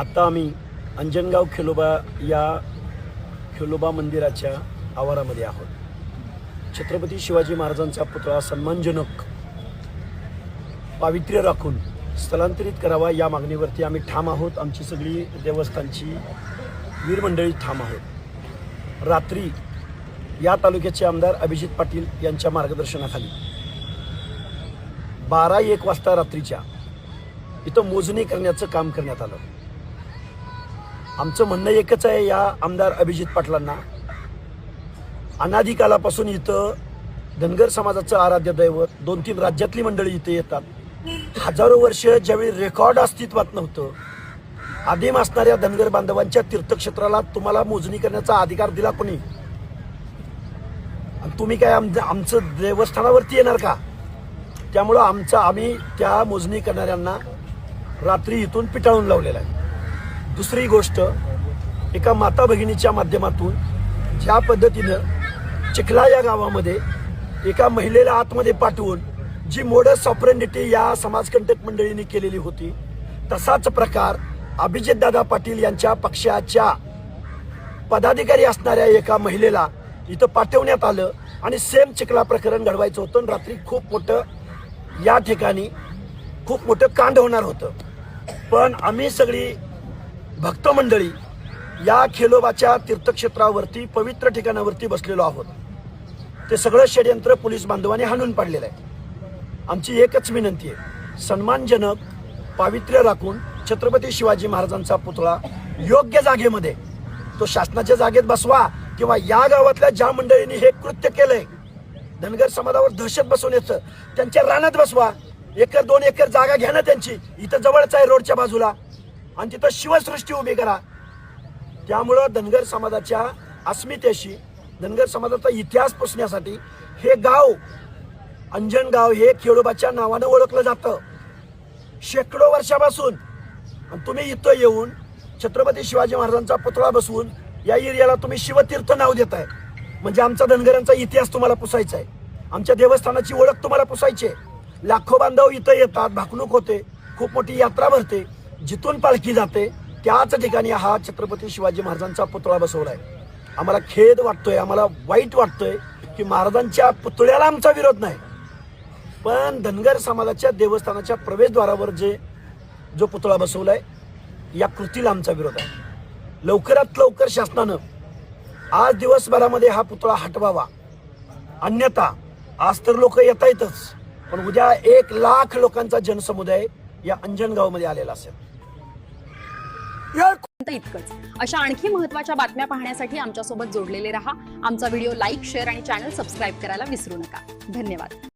आता आम्ही अंजनगाव खेलोबा या खेलोबा मंदिराच्या आवारामध्ये आहोत। छत्रपती शिवाजी महाराजांचा पुतळा सन्मानजनक पावित्र्य राखून स्थलांतरित करावा या मागणीवरती आम्ही ठाम आहोत। आमची सगळी देवस्थानची वीर मंडळी ठाम आहोत। रात्री या तालुक्याचे आमदार अभिजित पाटील यांच्या मार्गदर्शनाखाली 12-1 वाजता रात्रीच्या इथं मोजणी करण्याचं काम करण्यात आलं। आमचं म्हणणं एकच आहे, या आमदार अभिजित पाटलांना अनादिकालापासून इथं धनगर समाजाचं आराध्य दैवत 2-3 राज्यातली मंडळी इथे येतात। हजारो वर्ष ज्यावेळी रेकॉर्ड अस्तित्वात नव्हतं, आदिम असणाऱ्या धनगर बांधवांच्या तीर्थक्षेत्राला तुम्हाला मोजणी करण्याचा अधिकार दिला कोणी? आणि तुम्ही काय आमचं देवस्थानावरती येणार का? त्यामुळं आम्ही त्या मोजणी करणाऱ्यांना रात्री इथून पिटाळून लावलेला आहे। दुसरी गोष्ट, एका माता भगिनीच्या माध्यमातून ज्या पद्धतीनं चिखला या गावामध्ये एका महिलेला आतमध्ये पाठवून जी मोडस ऑपरेंडिटी या समाजकंटक मंडळींनी केलेली होती, तसाच प्रकार अभिजितदादा पाटील यांच्या पक्षाच्या पदाधिकारी असणाऱ्या एका महिलेला इथं पाठवण्यात आलं आणि सेम चिखला प्रकरण घडवायचं होतं। रात्री खूप मोठं या ठिकाणी खूप मोठं कांड होणार होतं, पण आम्ही सगळी भक्त मंडळी या खेलोबाच्या तीर्थक्षेत्रावरती पवित्र ठिकाणावरती बसलेलो आहोत। ते सगळं षडयंत्र पोलीस बांधवांनी हाणून पाडलेलं आहे। आमची एकच विनंती आहे, सन्मानजनक पावित्र्य राखून छत्रपती शिवाजी महाराजांचा पुतळा योग्य जागेमध्ये, तो शासनाच्या जागेत बसवा किंवा या गावातल्या ज्या मंडळींनी हे कृत्य केलंय, धनगर समाजावर दहशत बसवण्याचं, त्यांच्या रानात बसवा। 1-2 एकर जागा घ्या ना त्यांची, इथं जवळच आहे रोडच्या बाजूला, आणि तिथं शिवसृष्टी उभी करा। त्यामुळं धनगर समाजाच्या अस्मितेशी, धनगर समाजाचा इतिहास पुसण्यासाठी हे गाव अंजनगाव हे खेडोबाच्या नावानं ओळखलं जातं शेकडो वर्षापासून। आणि तुम्ही इथं येऊन छत्रपती शिवाजी महाराजांचा पुतळा बसवून या एरियाला तुम्ही शिवतीर्थ नाव देताय, म्हणजे आमचा धनगरांचा इतिहास तुम्हाला पुसायचा आहे, आमच्या देवस्थानाची ओळख तुम्हाला पुसायची आहे। लाखो बांधव इथं येतात, भाकणूक होते, खूप मोठी यात्रा भरते, जिथून पालखी जाते त्याच ठिकाणी हा छत्रपती शिवाजी महाराजांचा पुतळा बसवलाय। आम्हाला खेद वाटतोय, आम्हाला वाईट वाटतोय की महाराजांच्या पुतळ्याला आमचा विरोध नाही, पण धनगर समाजाच्या देवस्थानाच्या प्रवेशद्वारावर जो पुतळा बसवलाय या कृतीला आमचा विरोध आहे। लवकरात लवकर शासनानं आज दिवसभरामध्ये हा पुतळा हटवावा, अन्यथा आज तर लोक येत आहेतच, पण उद्या 1 लाख लोकांचा जनसमुदाय या अंजनगावमध्ये आलेला असेल। इतकंच। अशा आणखी महत्त्वाच्या बातम्या पाहण्यासाठी आमच्यासोबत जोडलेले रहा। आमचा व्हिडिओ लाईक, शेअर आणि चॅनल सबस्क्राईब करायला विसरू नका। धन्यवाद।